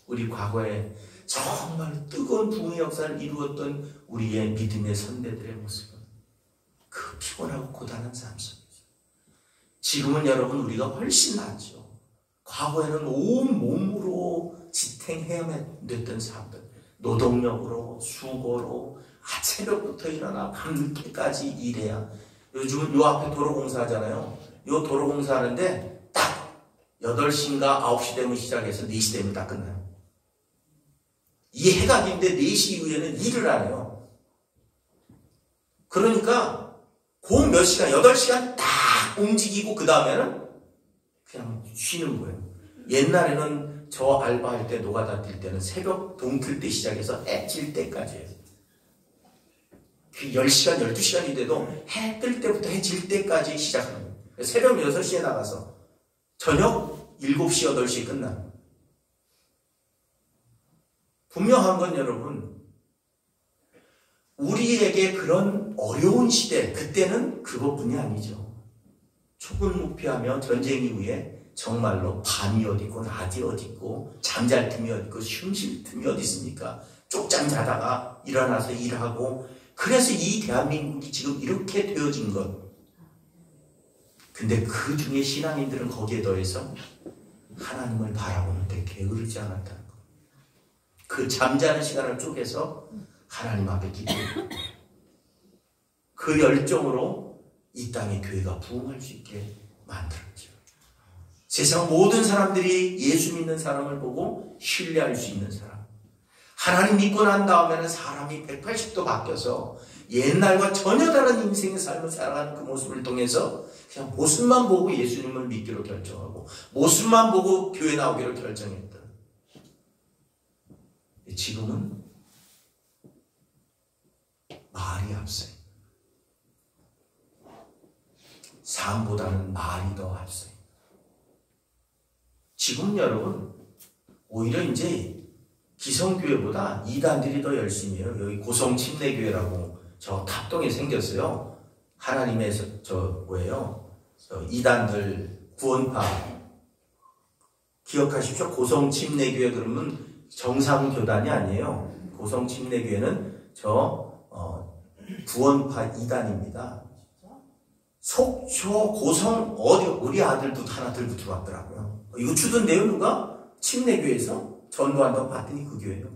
우리 과거에 정말 뜨거운 부흥의 역사를 이루었던 우리의 믿음의 선배들의 모습은 그 피곤하고 고단한 삶 속에서 지금은 여러분 우리가 훨씬 낫죠. 과거에는 온 몸으로 지탱해야됐던 사람들, 노동력으로 수고로 새벽부터 일어나 밤늦게까지 일해야. 요즘은 요 앞에 도로공사 하잖아요. 요 도로공사 하는데 딱 8시인가 9시 되면 시작해서 4시 되면 다 끝나요. 이 해가 긴데 4시 이후에는 일을 안 해요. 그러니까 그 몇 시간, 8시간 딱 움직이고 그 다음에는 그냥 쉬는 거예요. 옛날에는 저 알바할 때 노가다 뛸 때는 새벽 동틀 때 시작해서 해 질 때까지 해요. 그 10시간, 12시간이 돼도 해 뜰 때부터 해 질 때까지 시작하는 거예요. 새벽 6시에 나가서 저녁 7시, 8시에 끝나요. 분명한 건 여러분, 우리에게 그런 어려운 시대, 그때는 그것뿐이 아니죠. 초분무피하며 전쟁 이후에 정말로 밤이 어디 있고 낮이 어디 있고 잠잘 틈이 어디 있고 숨 쉴 틈이 어디 있습니까? 쪽잠 자다가 일어나서 일하고, 그래서 이 대한민국이 지금 이렇게 되어진 것. 근데 그 중에 신앙인들은 거기에 더해서 하나님을 바라보는데 게으르지 않았다는 것. 그 잠자는 시간을 쪼개서 하나님 앞에 기도해요. 그 열정으로 이 땅의 교회가 부흥할 수 있게 만들었죠. 세상 모든 사람들이 예수 믿는 사람을 보고 신뢰할 수 있는 사람. 하나님 믿고 난 다음에는 사람이 180도 바뀌어서 옛날과 전혀 다른 인생의 삶을 살아가는 그 모습을 통해서 그냥 모습만 보고 예수님을 믿기로 결정하고 모습만 보고 교회 나오기로 결정했다. 지금은 말이 앞서요. 삶보다는 말이 더 앞서요. 지금 여러분 오히려 이제 기성교회보다 이단들이 더 열심히 해요. 여기 고성침례교회라고 저 탑동에 생겼어요. 하나님의 이단들 구원파 기억하십시오. 고성침례교회 그러면 정상교단이 아니에요. 고성침례교회는 구원파 이단입니다. 속초 고성 어디 우리 아들도 하나 들고 들어왔더라고요. 이거 주던데요 누가? 침례교회에서 전도한다고 봤더니 그 교회요.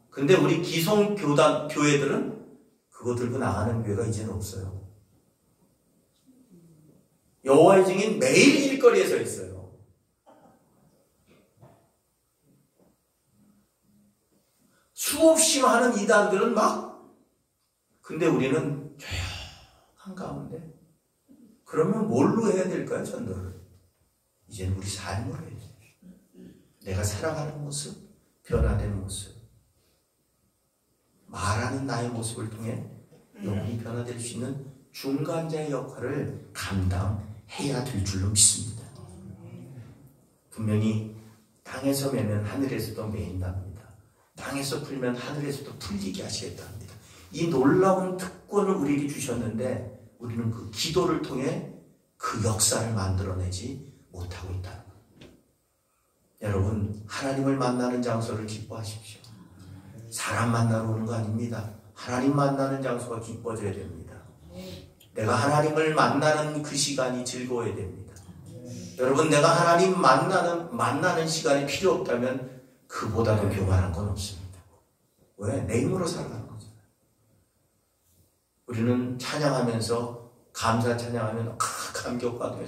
근데 우리 기성교단 교회들은 그거 들고 나가는 교회가 이제는 없어요. 여호와의 증인 매일 일거리에 서 있어요. 수없이 많은 이단들은 근데 우리는 조용한 가운데. 그러면 뭘로 해야 될까요, 전도를? 이제는 우리 삶으로 해야 돼요. 내가 살아가는 모습, 변화되는 모습, 말하는 나의 모습을 통해 영혼이 변화될 수 있는 중간자의 역할을 감당해야 될 줄로 믿습니다. 분명히 땅에서 매면 하늘에서도 매인답니다. 땅에서 풀면 하늘에서도 풀리게 하시겠다 합니다. 이 놀라운 특권을 우리에게 주셨는데 우리는 그 기도를 통해 그 역사를 만들어내지 못하고 있다는 겁니다. 여러분, 하나님을 만나는 장소를 기뻐하십시오. 사람 만나러 오는 거 아닙니다. 하나님 만나는 장소가 기뻐져야 됩니다. 내가 하나님을 만나는 그 시간이 즐거워야 됩니다. 여러분, 내가 하나님 만나는 시간이 필요 없다면 그보다도 교만한 건 없습니다. 왜? 내 힘으로 살아가는 거잖아요. 우리는 찬양하면서 감사 찬양하면 감격받아요.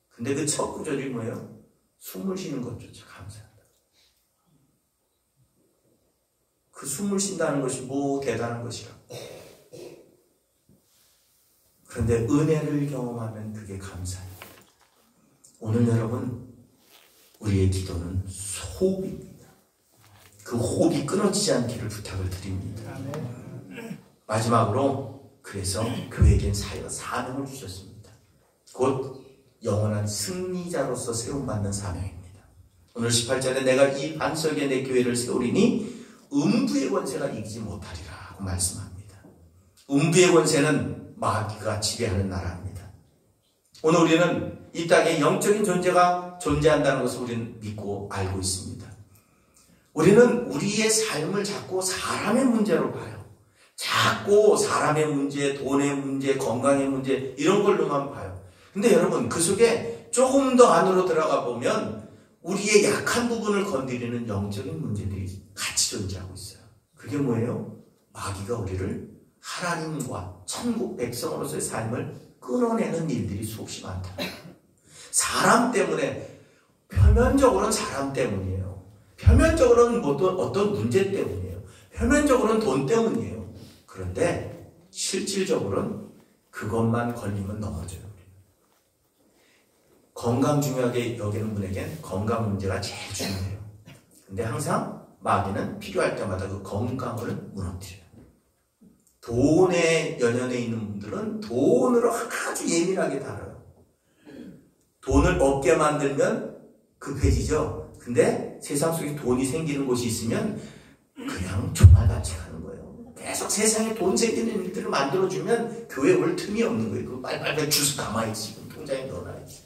근데 그 첫 구절이 뭐예요? 숨을 쉬는 것조차 감사하다. 그 숨을 쉰다는 것이 뭐 대단한 것이라고. 그런데 은혜를 경험하면 그게 감사합니다. 오늘 여러분, 우리의 기도는 소입니다. 그 호흡이 끊어지지 않기를 부탁을 드립니다. 마지막으로 그래서 교회에겐 사명을 주셨습니다. 곧 영원한 승리자로서 세움받는 사명입니다. 오늘 18절에 내가 이 반석에 내 교회를 세우리니 음부의 권세가 이기지 못하리라 하고 말씀합니다. 음부의 권세는 마귀가 지배하는 나라입니다. 오늘 우리는 이 땅에 영적인 존재가 존재한다는 것을 우리는 믿고 알고 있습니다. 우리는 우리의 삶을 자꾸 사람의 문제로 봐요. 자꾸 사람의 문제, 돈의 문제, 건강의 문제 이런 걸로만 봐요. 근데 여러분 그 속에 조금 더 안으로 들어가 보면 우리의 약한 부분을 건드리는 영적인 문제들이 같이 존재하고 있어요. 그게 뭐예요? 마귀가 우리를 하나님과 천국 백성으로서의 삶을 끊어내는 일들이 수없이 많다. 사람 때문에, 표면적으로는 사람 때문이에요. 표면적으로는 어떤 문제 때문이에요. 표면적으로는 돈 때문이에요. 그런데 실질적으로는 그것만 걸리면 넘어져요. 건강 중요하게 여기는 분에겐 건강 문제가 제일 중요해요. 근데 항상 마귀는 필요할 때마다 그 건강을 무너뜨려요. 돈에 연연해 있는 분들은 돈으로 아주 예민하게 다뤄요. 돈을 얻게 만들면 급해지죠. 근데 세상 속에 돈이 생기는 곳이 있으면 그냥 종말같이 가는 거예요. 계속 세상에 돈 생기는 일들을 만들어주면 교회 올 틈이 없는 거예요. 그거 빨리빨리 주스 가만히 지금 통장에 넣어놔야지.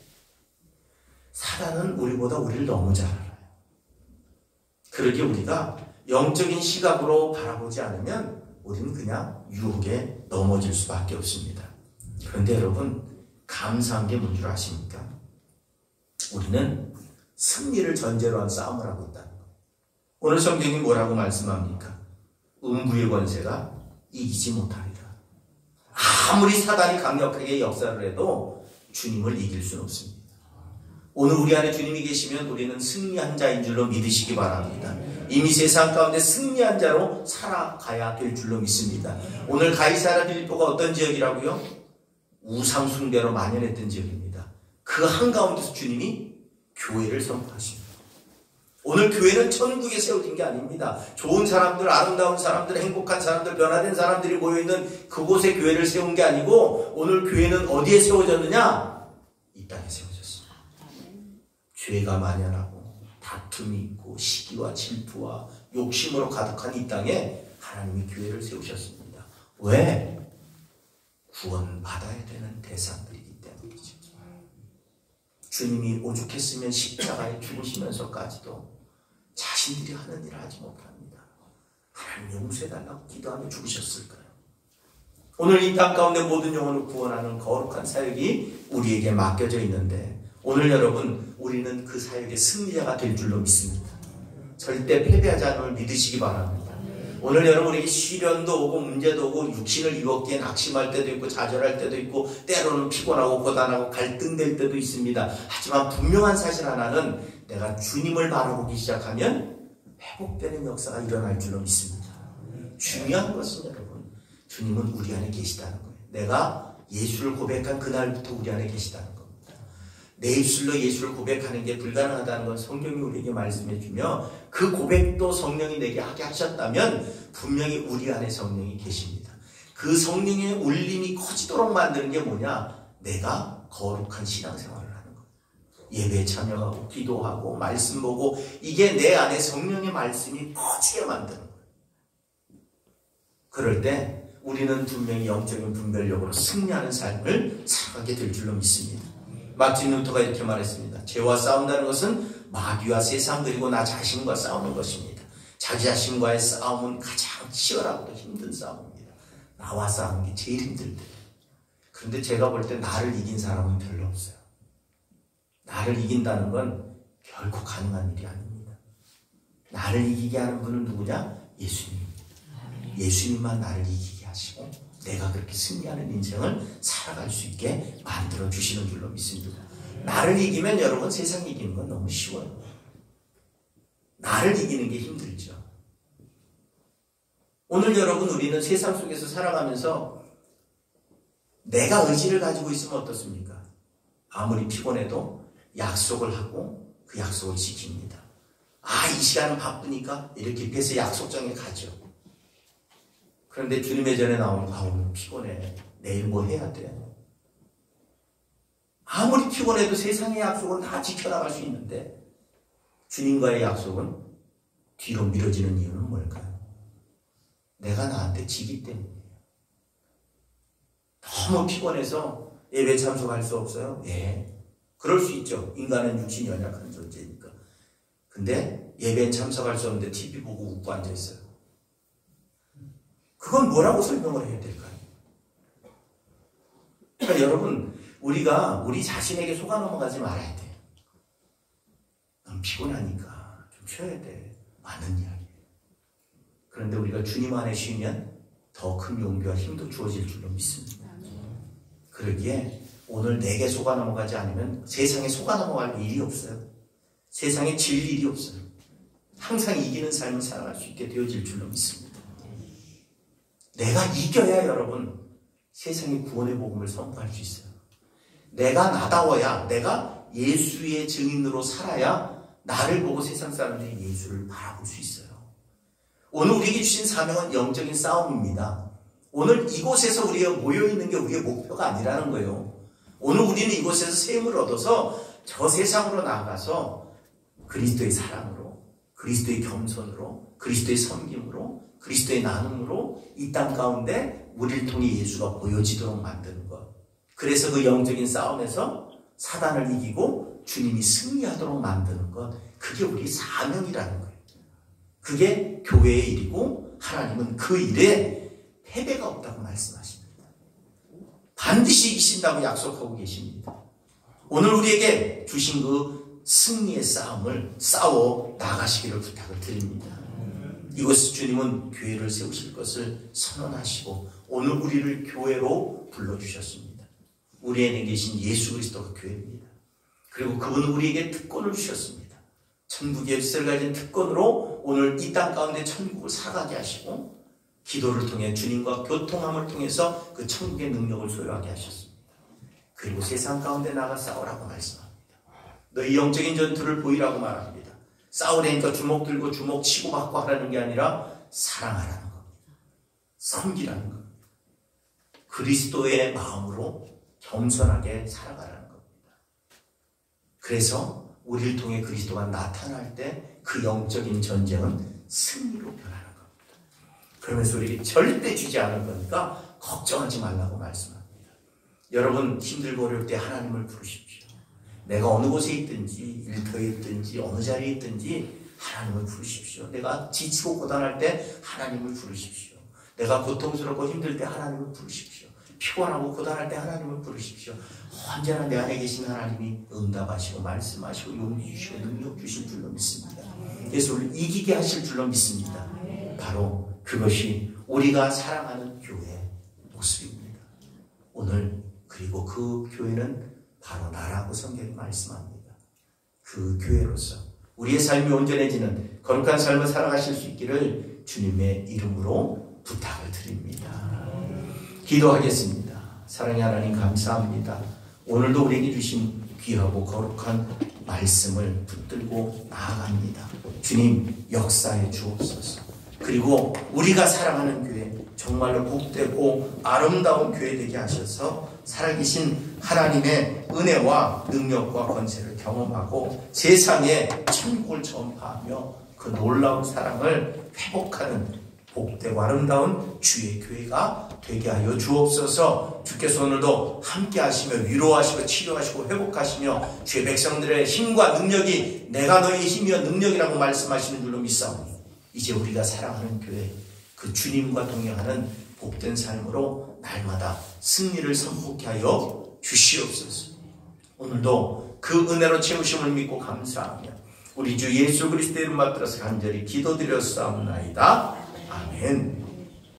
사단은 우리보다 우리를 너무 잘 알아요. 그러기에 우리가 영적인 시각으로 바라보지 않으면 우리는 그냥 유혹에 넘어질 수밖에 없습니다. 그런데 여러분 감사한 게 뭔 줄 아십니까? 우리는 승리를 전제로 한 싸움을 하고 있다는 거예요. 오늘 성경이 뭐라고 말씀합니까? 음부의 권세가 이기지 못하리라. 아무리 사단이 강력하게 역사를 해도 주님을 이길 수는 없습니다. 오늘 우리 안에 주님이 계시면 우리는 승리한 자인 줄로 믿으시기 바랍니다. 이미 세상 가운데 승리한 자로 살아가야 될 줄로 믿습니다. 오늘 가이사랴 빌립보가 어떤 지역이라고요? 우상 숭배로 만연했던 지역입니다. 그 한가운데서 주님이 교회를 선포하십니다. 오늘 교회는 천국에 세워진 게 아닙니다. 좋은 사람들, 아름다운 사람들, 행복한 사람들, 변화된 사람들이 모여있는 그곳에 교회를 세운 게 아니고 오늘 교회는 어디에 세워졌느냐? 이 땅에 세워졌습니다. 죄가 만연하고 다툼이 있고 시기와 질투와 욕심으로 가득한 이 땅에 하나님이 교회를 세우셨습니다. 왜? 구원받아야 되는 대상들이기 때문이죠. 주님이 오죽했으면 십자가에 죽으시면서까지도 자신들이 하는 일을 하지 못합니다. 하나님 용서해달라고 기도하며 죽으셨을까요? 오늘 이 땅 가운데 모든 영혼을 구원하는 거룩한 사역이 우리에게 맡겨져 있는데 오늘 여러분 우리는 그 사역의 승리자가 될 줄로 믿습니다. 절대 패배하지 않음을 믿으시기 바랍니다. 오늘 여러분 우리에게 시련도 오고 문제도 오고 육신을 유혹기에 낙심할 때도 있고 좌절할 때도 있고 때로는 피곤하고 고단하고 갈등될 때도 있습니다. 하지만 분명한 사실 하나는 내가 주님을 바라보기 시작하면 회복되는 역사가 일어날 줄로 믿습니다. 중요한 것은 여러분 주님은 우리 안에 계시다는 거예요. 내가 예수를 고백한 그날부터 우리 안에 계시다는 겁니다. 내 입술로 예수를 고백하는 게 불가능하다는 건 성경이 우리에게 말씀해 주며 그 고백도 성령이 내게 하게 하셨다면 분명히 우리 안에 성령이 계십니다. 그 성령의 울림이 커지도록 만드는 게 뭐냐? 내가 거룩한 신앙생활을 하는 거예요. 예배에 참여하고 기도하고 말씀 보고 이게 내 안에 성령의 말씀이 커지게 만드는 거예요. 그럴 때 우리는 분명히 영적인 분별력으로 승리하는 삶을 살아가게 될 줄로 믿습니다. 마틴 루터가 이렇게 말했습니다. 죄와 싸운다는 것은 마귀와 세상 그리고 나 자신과 싸우는 것입니다. 자기 자신과의 싸움은 가장 치열하고도 힘든 싸움입니다. 나와 싸우는 게 제일 힘들대요. 그런데 제가 볼 때 나를 이긴 사람은 별로 없어요. 나를 이긴다는 건 결코 가능한 일이 아닙니다. 나를 이기게 하는 분은 누구냐? 예수님입니다. 예수님만 나를 이기게 하시고 내가 그렇게 승리하는 인생을 살아갈 수 있게 만들어 주시는 줄로 믿습니다. 나를 이기면 여러분 세상 이기는 건 너무 쉬워요. 나를 이기는 게 힘들죠. 오늘 여러분 우리는 세상 속에서 살아가면서 내가 의지를 가지고 있으면 어떻습니까? 아무리 피곤해도 약속을 하고 그 약속을 지킵니다. 이 시간은 바쁘니까 이렇게 해서 약속장에 가죠. 그런데 주님의 전에 나오면 오늘 피곤해. 내일 뭐 해야 돼? 아무리 피곤해도 세상의 약속은 다 지켜나갈 수 있는데 주님과의 약속은 뒤로 미뤄지는 이유는 뭘까요? 내가 나한테 지기 때문이에요. 너무 피곤해서 예배 참석할 수 없어요? 예, 그럴 수 있죠. 인간은 육신이 연약한 존재니까. 근데 예배엔 참석할 수 없는데 TV 보고 웃고 앉아있어요. 그건 뭐라고 설명을 해야 될까요? 그러니까 여러분, 우리가 우리 자신에게 속아 넘어가지 말아야 돼요. 난 피곤하니까 좀 쉬어야 돼. 맞는 이야기예요. 그런데 우리가 주님 안에 쉬면 더 큰 용기와 힘도 주어질 줄로 믿습니다. 그러기에 오늘 내게 속아 넘어가지 않으면 세상에 속아 넘어갈 일이 없어요. 세상에 질 일이 없어요. 항상 이기는 삶을 살아갈 수 있게 되어질 줄로 믿습니다. 내가 이겨야 여러분 세상의 구원의 복음을 선포할 수 있어요. 내가 나다워야, 내가 예수의 증인으로 살아야 나를 보고 세상 사람들이 예수를 바라볼 수 있어요. 오늘 우리에게 주신 사명은 영적인 싸움입니다. 오늘 이곳에서 우리가 모여있는 게 우리의 목표가 아니라는 거예요. 오늘 우리는 이곳에서 셈을 얻어서 저 세상으로 나아가서 그리스도의 사랑으로, 그리스도의 겸손으로, 그리스도의 섬김으로, 그리스도의 나눔으로 이 땅 가운데 우리를 통해 예수가 보여지도록 만드는 것. 그래서 그 영적인 싸움에서 사단을 이기고 주님이 승리하도록 만드는 것. 그게 우리 사명이라는 거예요. 그게 교회의 일이고 하나님은 그 일에 패배가 없다고 말씀하십니다. 반드시 이기신다고 약속하고 계십니다. 오늘 우리에게 주신 그 승리의 싸움을 싸워 나가시기를 부탁을 드립니다. 이곳에서 주님은 교회를 세우실 것을 선언하시고 오늘 우리를 교회로 불러주셨습니다. 우리 안에 계신 예수 그리스도가 교회입니다. 그리고 그분은 우리에게 특권을 주셨습니다. 천국의 열쇠를 가진 특권으로 오늘 이 땅 가운데 천국을 살아가게 하시고 기도를 통해 주님과 교통함을 통해서 그 천국의 능력을 소유하게 하셨습니다. 그리고 세상 가운데 나가 싸우라고 말씀합니다. 너희 영적인 전투를 보이라고 말합니다. 싸우려니까 주먹 들고 주먹 치고받고 하라는 게 아니라 사랑하라는 겁니다. 섬기라는 겁니다. 그리스도의 마음으로 겸손하게 살아가라는 겁니다. 그래서 우리를 통해 그리스도가 나타날 때 그 영적인 전쟁은 승리로 변하는 겁니다. 그러면서 우리에게 절대 주지 않을 거니까 걱정하지 말라고 말씀합니다. 여러분 힘들고 어려울 때 하나님을 부르십시오. 내가 어느 곳에 있든지 일터에 있든지 어느 자리에 있든지 하나님을 부르십시오. 내가 지치고 고단할 때 하나님을 부르십시오. 내가 고통스럽고 힘들 때 하나님을 부르십시오. 피곤하고 고단할 때 하나님을 부르십시오. 언제나 내 안에 계신 하나님이 응답하시고 말씀하시고 용기 주시고 능력 주실 줄로 믿습니다. 예수를 이기게 하실 줄로 믿습니다. 바로 그것이 우리가 사랑하는 교회의 모습입니다. 오늘 그리고 그 교회는 바로 나라고 성경이 말씀합니다. 그 교회로서 우리의 삶이 온전해지는 거룩한 삶을 살아가실 수 있기를 주님의 이름으로 부탁을 드립니다. 기도하겠습니다. 사랑의 하나님 감사합니다. 오늘도 우리에게 주신 귀하고 거룩한 말씀을 붙들고 나아갑니다. 주님 역사해 주옵소서. 그리고 우리가 사랑하는 교회 정말로 복되고 아름다운 교회 되게 하셔서 살아계신 하나님의 은혜와 능력과 권세를 경험하고 세상에 천국을 전파하며 그 놀라운 사랑을 회복하는 복되고 아름다운 주의 교회가 되게 하여 주옵소서. 주께서 오늘도 함께 하시며 위로하시고 치료하시고 회복하시며 주의 백성들의 힘과 능력이 내가 너의 힘이여 능력이라고 말씀하시는 줄로 믿사오니 이제 우리가 사랑하는 교회 그 주님과 동행하는 복된 삶으로 날마다 승리를 선포케 하여 주시옵소서. 오늘도 그 은혜로 채우심을 믿고 감사하며 우리 주 예수 그리스도의 이름 받들어서 간절히 기도드렸사옵나이다. 아멘.